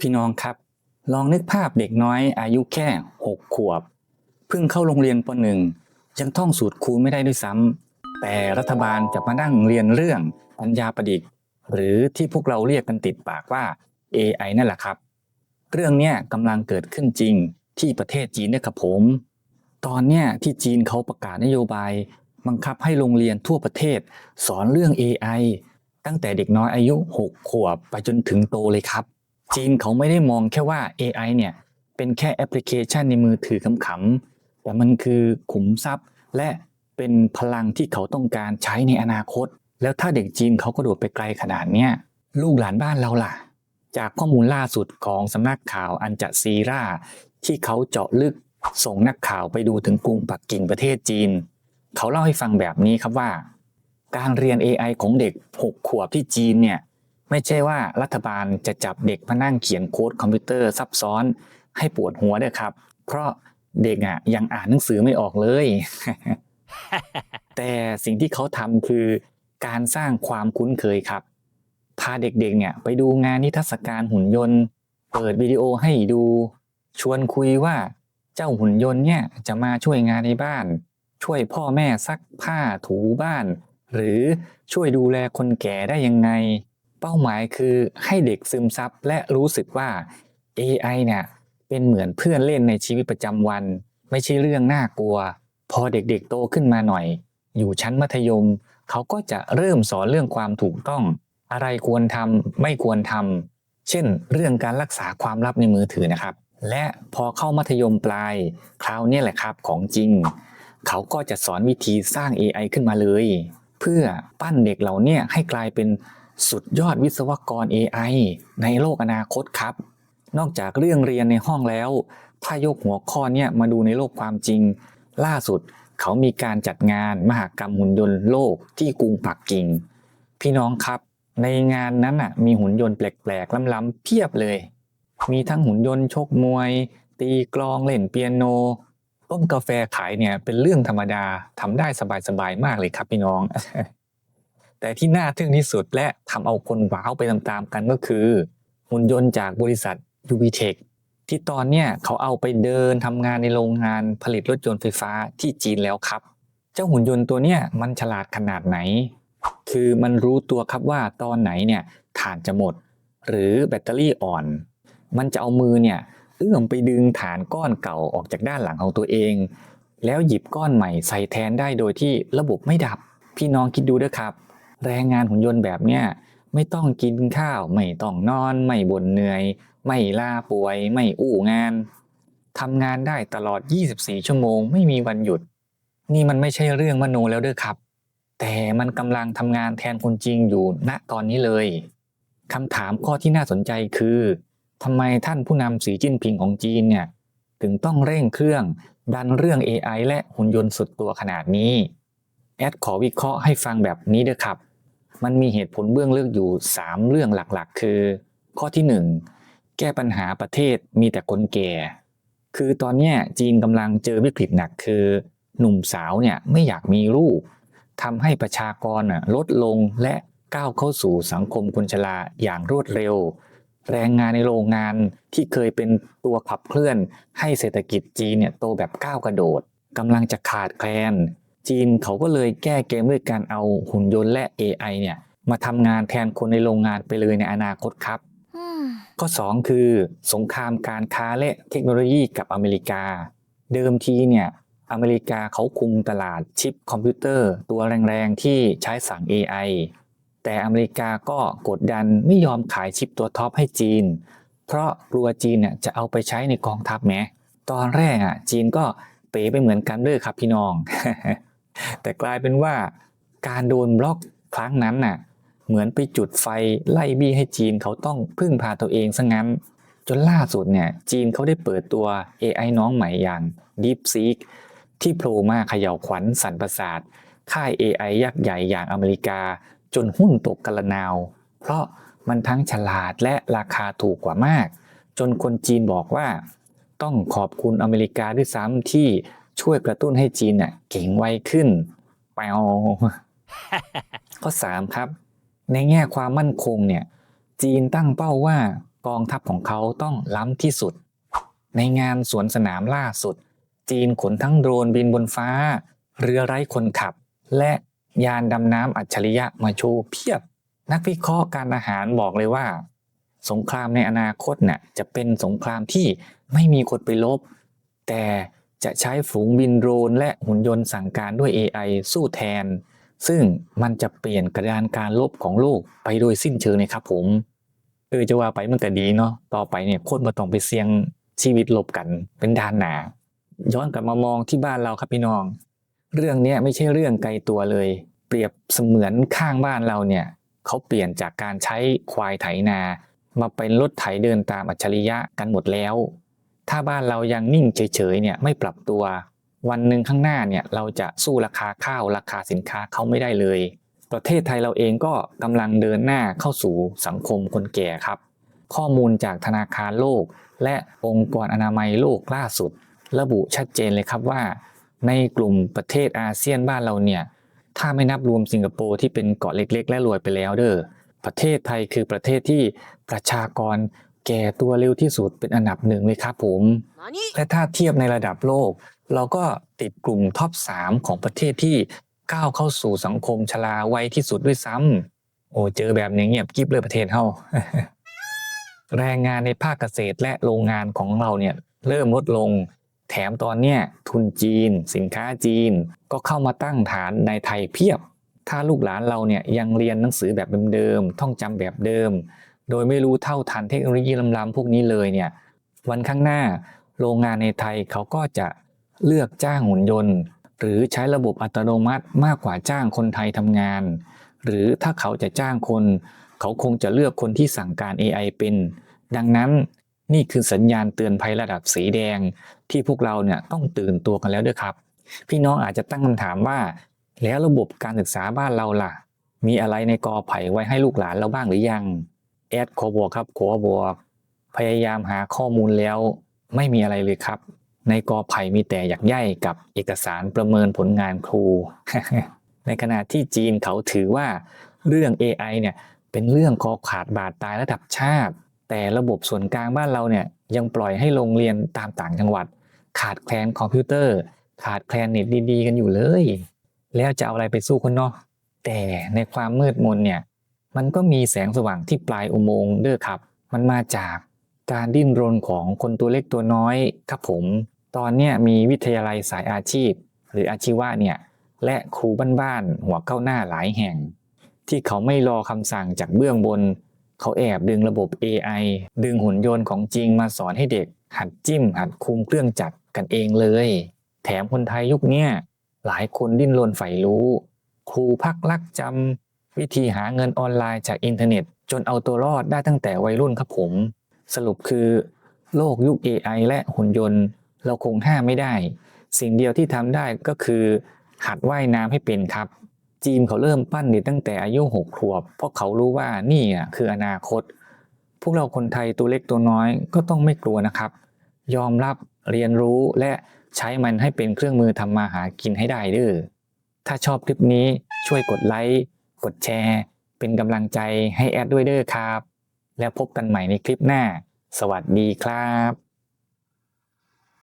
พี่น้องครับลองนึกภาพเด็กน้อยอายุแค่6 ขวบเพิ่งเข้าโรงเรียนป .1 ยังท่องสูตรคูณไม่ได้ด้วยซ้ำแต่รัฐบาลจะมานั่งเรียนเรื่องปัญญาประดิษฐ์หรือที่พวกเราเรียกกันติดปากว่า AI นั่นแหละครับเรื่องนี้กำลังเกิดขึ้นจริงที่ประเทศจีนนะครับผมตอนเนี้ยที่จีนเขาประกาศนโยบายบังคับให้โรงเรียนทั่วประเทศสอนเรื่อง AI ตั้งแต่เด็กน้อยอายุ6 ขวบไปจนถึงโตเลยครับจีนเขาไม่ได้มองแค่ว่า AI เนี่ยเป็นแค่แอปพลิเคชันในมือถือขำๆแต่มันคือขุมทรัพย์และเป็นพลังที่เขาต้องการใช้ในอนาคตแล้วถ้าเด็กจีนเขากระโดดไปไกลขนาดเนี้ยลูกหลานบ้านเราล่ะจากข้อมูลล่าสุดของสำนักข่าวอัลจาซีราที่เขาเจาะลึกส่งนักข่าวไปดูถึงกรุงปักกิ่งประเทศจีนเขาเล่าให้ฟังแบบนี้ครับว่าการเรียน AI ของเด็ก6 ขวบที่จีนเนี่ยไม่ใช่ว่ารัฐบาลจะจับเด็กมานั่งเขียนโค้ดคอมพิวเตอร์ซับซ้อนให้ปวดหัวด้วยครับเพราะเด็กยังอ่านหนังสือไม่ออกเลย แต่สิ่งที่เขาทำคือการสร้างความคุ้นเคยครับพาเด็กๆเนี่ยไปดูงานนิทรรศการหุ่นยนต์เปิดวิดีโอให้ดูชวนคุยว่าเจ้าหุ่นยนต์เนี่ยจะมาช่วยงานในบ้านช่วยพ่อแม่ซักผ้าถูบ้านหรือช่วยดูแลคนแก่ได้ยังไงเป้าหมายคือให้เด็กซึมซับและรู้สึกว่า AI เนี่ยเป็นเหมือนเพื่อนเล่นในชีวิตประจำวันไม่ใช่เรื่องน่ากลัวพอเด็กๆโตขึ้นมาหน่อยอยู่ชั้นมัธยมเขาก็จะเริ่มสอนเรื่องความถูกต้องอะไรควรทำไม่ควรทำเช่นเรื่องการรักษาความลับในมือถือนะครับและพอเข้ามัธยมปลายคราวนี้แหละครับของจริงเขาก็จะสอนวิธีสร้าง AI ขึ้นมาเลยเพื่อปั้นเด็กเหล่านี้ให้กลายเป็นสุดยอดวิศวกร AI ในโลกอนาคตครับนอกจากเรื่องเรียนในห้องแล้วถ้ายกหัวข้อเนี่ยมาดูในโลกความจริงล่าสุดเขามีการจัดงานมหกรรมหุ่นยนต์โลกที่กรุงปักกิ่งพี่น้องครับในงานนั้นมีหุ่นยนต์แปลกๆล้ำๆเพียบเลยมีทั้งหุ่นยนต์ชกมวยตีกลองเล่นเปียโนต้มกาแฟขายเนี่ยเป็นเรื่องธรรมดาทำได้สบายๆมากเลยครับพี่น้อง แต่ที่น่าทึ่งที่สุดและทำเอาคนว้าวไปตามๆกันก็คือหุ่นยนต์จากบริษัท UBTech ที่ตอนเนี้ยเขาเอาไปเดินทำงานในโรงงานผลิตรถยนต์ไฟฟ้าที่จีนแล้วครับเจ้าหุ่นยนต์ตัวเนี้ยมันฉลาดขนาดไหนคือมันรู้ตัวครับว่าตอนไหนเนี่ยถ่านจะหมดหรือแบตเตอรี่อ่อนมันจะเอามือเนี่ยเอื้อมไปดึงถ่านก้อนเก่าออกจากด้านหลังของตัวเองแล้วหยิบก้อนใหม่ใส่แทนได้โดยที่ระบบไม่ดับพี่น้องคิดดูด้วยครับแรงงานหุ่นยนต์แบบเนี้ยไม่ต้องกินข้าวไม่ต้องนอนไม่บ่นเหนื่อยไม่ลาป่วยไม่อู้งานทำงานได้ตลอด24 ชั่วโมงไม่มีวันหยุดนี่มันไม่ใช่เรื่องมโนแล้วเด้อครับแต่มันกำลังทำงานแทนคนจริงอยู่ณตอนนี้เลยคำถามข้อที่น่าสนใจคือทำไมท่านผู้นำสีจิ้นผิงของจีนเนี่ยถึงต้องเร่งเครื่องดันเรื่อง AI และหุ่นยนต์สุดตัวขนาดนี้แอดขอวิเคราะห์ให้ฟังแบบนี้ด้วยครับมันมีเหตุผลเบื้องลึกอยู่3 เรื่องหลักๆคือข้อที่1แก้ปัญหาประเทศมีแต่คนแก่คือตอนนี้จีนกำลังเจอวิกฤตหนักคือหนุ่มสาวเนี่ยไม่อยากมีลูกทำให้ประชากรลดลงและก้าวเข้าสู่สังคมคนชราอย่างรวดเร็วแรงงานในโรงงานที่เคยเป็นตัวขับเคลื่อนให้เศรษฐกิจจีนเนี่ยโตแบบก้าวกระโดดกำลังจะขาดแคลนจีนเขาก็เลยแก้เกมด้วยการเอาหุ่นยนต์และ AI เนี่ยมาทำงานแทนคนในโรงงานไปเลยในอนาคตครับข้อ2คือสงครามการค้าและเทคโนโลยีกับอเมริกาเดิมทีเนี่ยอเมริกาเขาคุมตลาดชิปคอมพิวเตอร์ตัวแรงๆที่ใช้สั่ง AI แต่อเมริกาก็กดดันไม่ยอมขายชิปตัวท็อปให้จีนเพราะกลัวจีนเนี่ยจะเอาไปใช้ในกองทัพแม้ตอนแรกจีนก็เป๋ไปเหมือนกันด้วยครับพี่น้อง แต่กลายเป็นว่าการโดนบล็อกครั้งนั้นเหมือนไปจุดไฟไล่บี้ให้จีนเขาต้องพึ่งพาตัวเองซะงั้นจนล่าสุดเนี่ยจีนเขาได้เปิดตัว AI น้องใหม่อย่าง DeepSeek ที่โผล่มาเขย่าขวัญสั่นประสาทค่าย AI ยักษ์ใหญ่อย่างอเมริกาจนหุ้นตกกระนาวเพราะมันทั้งฉลาดและราคาถูกกว่ามากจนคนจีนบอกว่าต้องขอบคุณอเมริกาด้วยซ้ำที่ช่วยกระตุ้นให้จีนเก่งไวขึ้นแปว ข้อ3ครับในแง่ความมั่นคงเนี่ยจีนตั้งเป้าว่า กองทัพของเขาต้องล้ำที่สุดในงานสวนสนามล่าสุดจีนขนทั้งโดรนบินบนฟ้าเรือไร้คนขับและยานดำน้ำอัจฉริยะมาโชว์เพียบนักวิเคราะห์การอาหารบอกเลยว่าสงครามในอนาคตน่ะจะเป็นสงครามที่ไม่มีคนไปลบแต่จะใช้ฝูงบินโดรนและหุ่นยนต์สั่งการด้วย AI สู้แทนซึ่งมันจะเปลี่ยนกระดานการลบของโลกไปโดยสิ้นเชิงเลยครับผมจะว่าไปมันก็ดีเนาะต่อไปเนี่ยคนบ่ต้องไปเสี่ยงชีวิตลบกันเป็นด่านหน้าย้อนกลับมามองที่บ้านเราครับพี่น้องเรื่องนี้ไม่ใช่เรื่องไกลตัวเลยเปรียบเสมือนข้างบ้านเราเนี่ยเขาเปลี่ยนจากการใช้ควายไถนามาเป็นรถไถเดินตามอัจฉริยะกันหมดแล้วถ้าบ้านเรายังนิ่งเฉยๆเนี่ยไม่ปรับตัววันหนึ่งข้างหน้าเนี่ยเราจะสู้ราคาข้าวราคาสินค้าเขาไม่ได้เลยประเทศไทยเราเองก็กำลังเดินหน้าเข้าสู่สังคมคนแก่ครับข้อมูลจากธนาคารโลกและองค์กรอนามัยโลกล่าสุดระบุชัดเจนเลยครับว่าในกลุ่มประเทศอาเซียนบ้านเราเนี่ยถ้าไม่นับรวมสิงคโปร์ที่เป็นเกาะเล็กๆและรวยไปแล้วประเทศไทยคือประเทศที่ประชากรแก่ตัวเร็วที่สุดเป็นอันดับหนึ่งเลยครับผมและถ้าเทียบในระดับโลกเราก็ติดกลุ่มท็อป3ของประเทศที่ก้าวเข้าสู่สังคมชราไวที่สุดด้วยซ้ำเจอแบบนี้เงียบกิ๊บเลยประเทศเฮา แรงงานในภาคเกษตรและโรงงานของเราเนี่ยเริ่มลดลงแถมตอนเนี้ยทุนจีนสินค้าจีนก็เข้ามาตั้งฐานในไทยเพียบถ้าลูกหลานเราเนี่ยยังเรียนหนังสือแบบเดิมๆท่องจำแบบเดิมโดยไม่รู้เท่าทันเทคโนโลยีล้ำๆพวกนี้เลยเนี่ยวันข้างหน้าโรงงานในไทยเขาก็จะเลือกจ้างหุ่นยนต์หรือใช้ระบบอัตโนมัติมากกว่าจ้างคนไทยทำงานหรือถ้าเขาจะจ้างคนเขาคงจะเลือกคนที่สั่งการ AI เป็นดังนั้นนี่คือสัญญาณเตือนภัยระดับสีแดงที่พวกเราเนี่ยต้องตื่นตัวกันแล้วด้วยครับพี่น้องอาจจะตั้งคำถามว่าแล้วระบบการศึกษาบ้านเราล่ะมีอะไรในกอไผ่ไว้ให้ลูกหลานเราบ้างหรือยังแอดขอบอกครับขอบอกพยายามหาข้อมูลแล้วไม่มีอะไรเลยครับในกอไผ่มีแต่หยักใย่กับเอกสารประเมินผลงานครู ในขณะที่จีนเขาถือว่าเรื่อง AI เนี่ยเป็นเรื่องคอขาดบาดตายระดับชาติแต่ระบบส่วนกลางบ้านเราเนี่ยยังปล่อยให้โรงเรียนตามต่างจังหวัดขาดแคลนคอมพิวเตอร์ขาดแคลนเน็ตดีๆกันอยู่เลยแล้วจะเอาอะไรไปสู้คนเนาะแต่ในความมืดมนเนี่ยมันก็มีแสงสว่างที่ปลายอุโมงค์ครับมันมาจากการดิ้นรนของคนตัวเล็กตัวน้อยครับผมตอนเนี้ยมีวิทยาลัยสายอาชีพหรืออาชีวะเนี่ยและครูบ้านๆหัวก้าวหน้าหลายแห่งที่เขาไม่รอคำสั่งจากเบื้องบนเขาแอบดึงระบบ AI ดึงหุ่นยนต์ของจริงมาสอนให้เด็กหัดจิ้มหัดคุมเครื่องจักรกันเองเลยแถมคนไทยยุคนี้หลายคนดิ้นรนใฝ่รู้ครูพักลักจำวิธีหาเงินออนไลน์จากอินเทอร์เน็ตจนเอาตัวรอดได้ตั้งแต่วัยรุ่นครับผมสรุปคือโลกยุค AI และหุ่นยนต์เราคงห้ามไม่ได้สิ่งเดียวที่ทำได้ก็คือหัดว่ายน้ำให้เป็นครับจีนเขาเริ่มปั้นเด็กตั้งแต่อายุ6 ขวบเพราะเขารู้ว่านี่คืออนาคตพวกเราคนไทยตัวเล็กตัวน้อยก็ต้องไม่กลัวนะครับยอมรับเรียนรู้และใช้มันให้เป็นเครื่องมือทำมาหากินให้ได้ถ้าชอบคลิปนี้ช่วยกดไลค์กดแชร์เป็นกำลังใจให้แอดด้วยครับแล้วพบกันใหม่ในคลิปหน้าสวัสดีครับ